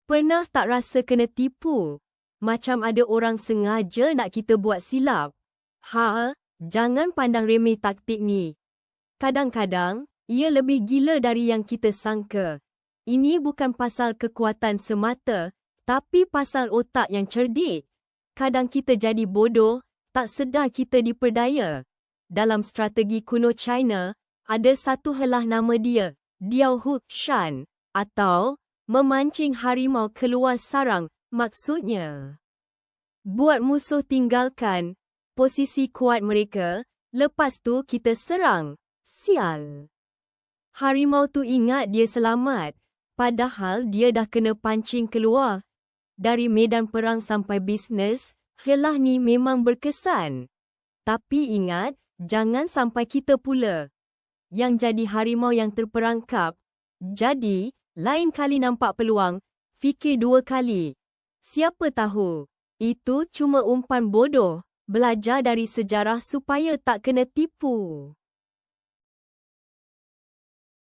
Pernah tak rasa kena tipu? Macam ada orang sengaja nak kita buat silap? Jangan pandang remeh taktik ni. Kadang-kadang, ia lebih gila dari yang kita sangka. Ini bukan pasal kekuatan semata, tapi pasal otak yang cerdik. Kadang kita jadi bodoh, tak sedar kita diperdaya. Dalam strategi kuno China, ada satu helah nama dia, Diao Hu Shan, atau memancing harimau keluar sarang, maksudnya buat musuh tinggalkan posisi kuat mereka, lepas tu kita serang. Sial. Harimau tu ingat dia selamat, padahal dia dah kena pancing keluar. Dari medan perang sampai bisnes, helah ni memang berkesan. Tapi ingat, jangan sampai kita pula yang jadi harimau yang terperangkap. Jadi, lain kali nampak peluang, fikir dua kali. Siapa tahu, itu cuma umpan bodoh. Belajar dari sejarah supaya tak kena tipu.